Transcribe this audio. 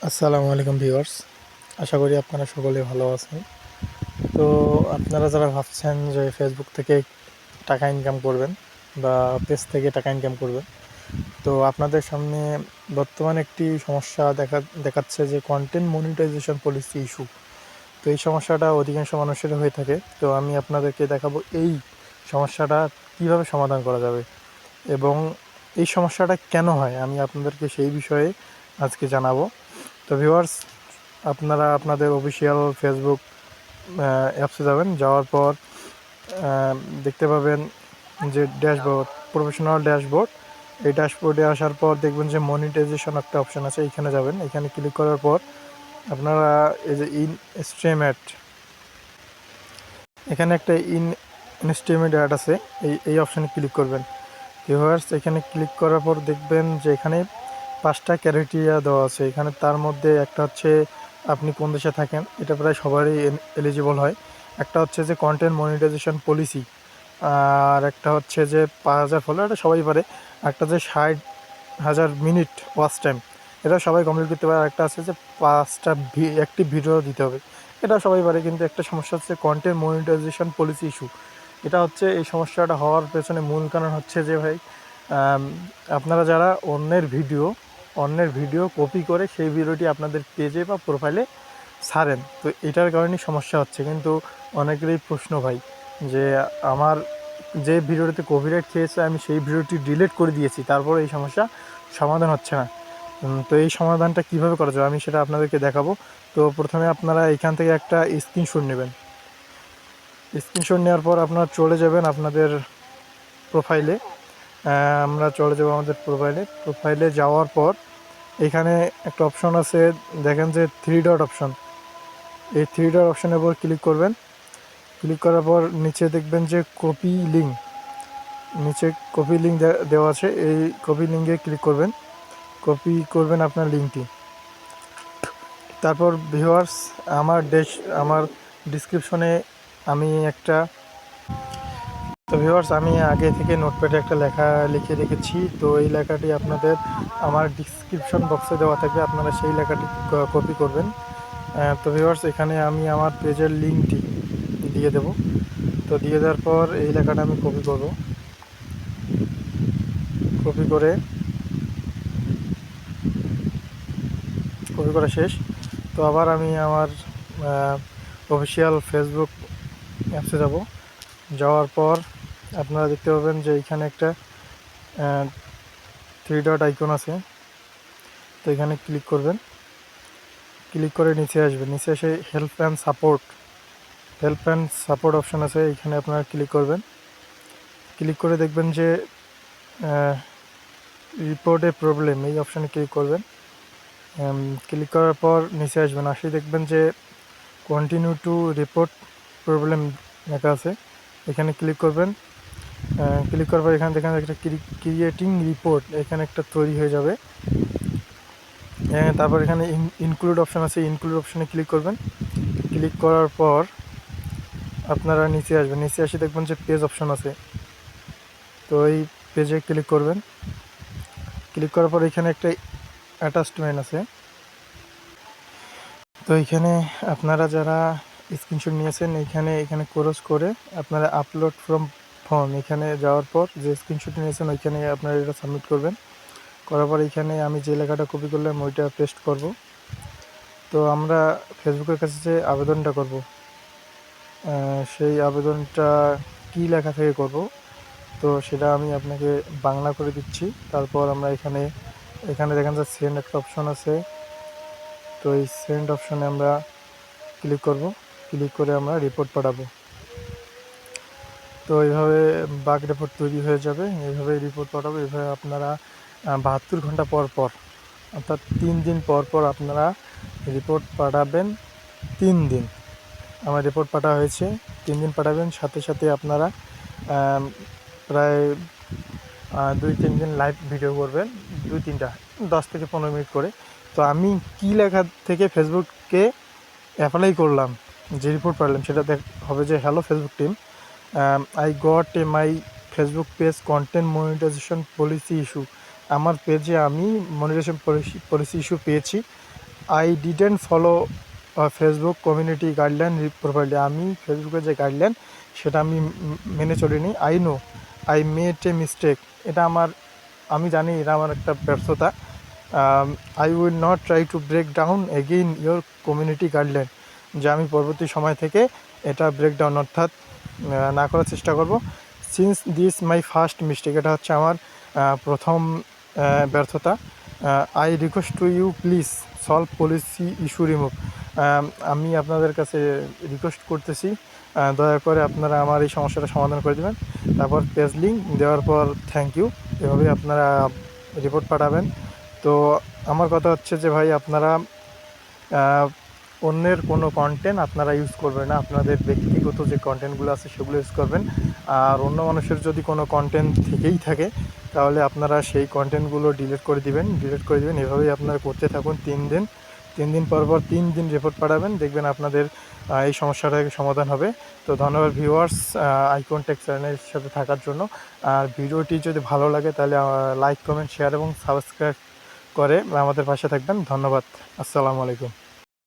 আসসালামু আলাইকুম ভিউয়ার্স। আশা করি আপনারা সকলে ভালো আছেন। তো আপনারা যারা ভাবছেন যে ফেসবুক থেকে টাকা ইনকাম করবেন বা পেজ থেকে টাকা ইনকাম করবেন, তো আপনাদের সামনে বর্তমানে একটি সমস্যা দেখাচ্ছে যে কন্টেন্ট মনিটাইজেশন পলিসি ইস্যু। তো এই সমস্যাটা অধিকাংশ মানুষের হয়ে থাকে। তো আমি আপনাদেরকে দেখাবো এই সমস্যাটা কিভাবে সমাধান করা যাবে এবং এই সমস্যাটা কেন হয়, আমি আপনাদেরকে সেই বিষয়ে আজকে জানাবো। তো ভিউয়ার্স, আপনারা আপনাদের অফিসিয়াল ফেসবুক অ্যাপসে যাবেন, যাওয়ার পর দেখতে পাবেন যে ড্যাশবোর্ড, প্রফেশনাল ড্যাশবোর্ড। এই ড্যাশবোর্ডে আসার পর দেখবেন যে মনিটাইজেশন একটা অপশান আছে, এইখানে যাবেন। এখানে ক্লিক করার পর আপনারা এই যে ইনস্ট্রিমেট, এখানে একটা ইনস্ট্রিমেট অ্যাড আছে, এই অপশানে ক্লিক করবেন। ভিউয়ার্স, এখানে ক্লিক করার পর দেখবেন যে এখানে 5টা ক্রাইটেরিয়া দেওয়া আছে। এখানে তার মধ্যে একটা হচ্ছে আপনি কোন দেশে থাকেন, এটা প্রায় সবারই এলিজিবল হয়। একটা হচ্ছে যে কন্টেন্ট মনিটাইজেশন পলিসি, আর একটা হচ্ছে যে 5,000 ফলোয়ার, এটা সবাই পারে। একটা যে 60,000 মিনিট ওয়াচ টাইম, এটা সবাই কমপ্লিট করতে পারে। একটা আছে যে 5টা অ্যাক্টিভ ভিডিও দিতে হবে, এটা সবাই পারে। কিন্তু একটা সমস্যা হচ্ছে কন্টেন্ট মনিটাইজেশন পলিসি ইস্যু। এটা হচ্ছে, এই সমস্যাটা হওয়ার পেছনে মূল কারণ হচ্ছে যে ভাই, আপনারা যারা অন্যের ভিডিও কপি করে সেই ভিডিওটি আপনাদের পেজে বা প্রোফাইলে ছাড়েন, তো এটার কারণেই সমস্যা হচ্ছে। কিন্তু অনেকেরই প্রশ্ন ভাই, যে আমার যে ভিডিওটিতে কপিরাইট খেয়েছে আমি সেই ভিডিওটি ডিলিট করে দিয়েছি, তারপর এই সমস্যা সমাধান হচ্ছে না। তো এই সমাধানটা কিভাবে করা যাবে আমি সেটা আপনাদেরকে দেখাবো। তো প্রথমে আপনারা এখান থেকে একটা স্ক্রিনশট নেবেন। স্ক্রিনশট নেওয়ার পর আপনারা চলে যাবেন আপনাদের প্রোফাইলে। আমরা চলে যাব আমাদের প্রোফাইলে যাওয়ার পর এখানে একটা অপশন আছে, দেখেন যে 3 ডট অপশন। এই 3 ডট অপশনের উপর ক্লিক করবেন। ক্লিক করার পর নিচে দেখবেন যে কপি লিঙ্ক, নিচে কপি লিঙ্ক দেওয়া আছে। এই কপি লিঙ্কে ক্লিক করবেন, কপি করবেন আপনার লিঙ্কটি। তারপর ভিউয়ার্স, আমার ডিসক্রিপশনে আমি একটা, তো ভিউয়ার্স আমি আগে থেকে নোটপ্যাডে একটা লেখা লিখে রেখেছি। তো এই লেখাটি আপনাদের আমার ডিসক্রিপশন বক্সে দেওয়া থাকবে, আপনারা সেই লেখাটি কপি করবেন। তো ভিউয়ার্স, এখানে আমি আমার পেজের লিঙ্কটি দিয়ে দেব। তো দিয়ে দেওয়ার পর এই লেখাটা আমি কপি করব, কপি করা শেষ। তো আবার আমি আমার অফিসিয়াল ফেসবুক অ্যাপসে যাব। যাওয়ার পর আপনারা দেখতে পাবেন যে এখানে একটা 3 ডট আইকন আছে। তো এখানে ক্লিক করবেন, ক্লিক করে নিচে আসবেন। নিচে এসে হেল্প অ্যান্ড সাপোর্ট অপশান আছে, এখানে আপনারা ক্লিক করবেন। ক্লিক করে দেখবেন যে রিপোর্ট এ প্রবলেম, এই অপশানে ক্লিক করবেন। ক্লিক করার পর নিচে আসবেন, আসি দেখবেন যে কন্টিনিউ টু রিপোর্ট প্রবলেম লেখা আছে, এখানে ক্লিক করবেন। ক্লিক করার পর এখানে দেখেন একটা ক্রিয়েটিং রিপোর্ট, এখানে একটা তৈরি হয়ে যাবে। তারপর এখানে ইনক্লুড অপশান আছে, ইনক্লুড অপশানে ক্লিক করবেন। ক্লিক করার পর আপনারা নিচে আসবেন, নিচে এসে দেখবেন যে পেজ অপশান আছে। তো এই পেজে ক্লিক করবেন। ক্লিক করার পর এখানে একটা অ্যাটাচমেন্ট আছে। তো এখানে আপনারা যারা স্ক্রিনশট নিয়েছেন, এখানে ক্রস করে আপনারা আপলোড ফ্রম ফোন, এখানে যাওয়ার পর যে স্ক্রিনশট নিয়েছেন ওইখানে আপনারা এটা সাবমিট করবেন। করার পর এখানে আমি যে লেখাটা কপি করলাম ওইটা পেস্ট করব। তো আমরা ফেসবুকের কাছে যে আবেদনটা করব, সেই আবেদনটা কি লেখা থেকে করব, তো সেটা আমি আপনাকে বাংলা করে দিচ্ছি। তারপর আমরা এখানে দেখেন যে সেন্ড একটা অপশন আছে। তো এই সেন্ড অপশনে আমরা ক্লিক করব, ক্লিক করে আমরা রিপোর্ট পাঠাবো। তো এইভাবে বাগ রিপোর্ট তৈরি হয়ে যাবে, এইভাবে রিপোর্ট পাঠাবো। এইভাবে আপনারা 72 ঘন্টা পর পর, অর্থাৎ 3 দিন পর পর আপনারা রিপোর্ট পাঠাবেন। 3 দিন আমার রিপোর্ট পাঠা হয়েছে, 3 দিন পাঠাবেন। সাথে সাথে আপনারা প্রায় 2-3 দিন লাইভ ভিডিও করবেন, 2-3টা 10 থেকে 15 মিনিট করে। তো আমি কী লেখা থেকে ফেসবুককে অ্যাপ্লাই করলাম, যে রিপোর্ট পাঠালাম সেটা হবে যে hello Facebook team, I got my Facebook page content monetization policy issue. আমার পেজে আমি মনিটাইজেশন পলিসি ইস্যু পেয়েছি। I didn't follow Facebook community guideline properly. আমি ফেসবুকের যে গাইডলাইন সেটা আমি মেনে চলিনি। I know I made a mistake. এটা আমি জানি এটা আমার একটা ব্যর্থতা। I will not try to break down again your community guideline. যে আমি পরবর্তী সময় থেকে এটা ব্রেকডাউন অর্থাৎ না করার চেষ্টা করব। Since this my first mistake, এটা হচ্ছে আমার প্রথম ব্যর্থতা। I request to you please solve policy issue remove. আমি আপনাদের কাছে রিকোয়েস্ট করতেছি, দয়া করে আপনারা আমার এই সমস্যাটা সমাধান করে দেবেন। তারপর পেজ লিঙ্ক দেওয়ার পর থ্যাংক ইউ, এভাবে আপনারা রিপোর্ট পাঠাবেন। তো আমার কথা হচ্ছে যে ভাই, আপনারা অন্যের কোনো কন্টেন্ট আপনারা ইউজ করবেন না, আপনাদের ব্যক্তিগত যে কন্টেন্টগুলো আছে সেগুলো ইউজ করবেন। আর অন্য মানুষের যদি কোনো কন্টেন্ট থেকেই থাকে তাহলে আপনারা সেই কন্টেন্টগুলো ডিলিট করে দিবেন। এভাবেই আপনারা করতে থাকুন 3 দিন পর 3 দিন রিপোর্ট পাঠাবেন, দেখবেন আপনাদের এই সমস্যাটা সমাধান হবে। তো ধন্যবাদ ভিউয়ার্স আইকন টেক চ্যানেলের সাথে থাকার জন্য। আর ভিডিওটি যদি ভালো লাগে তাহলে লাইক, কমেন্ট, শেয়ার এবং সাবস্ক্রাইব করে আমাদের পাশে থাকবেন। ধন্যবাদ। আসসালামু আলাইকুম।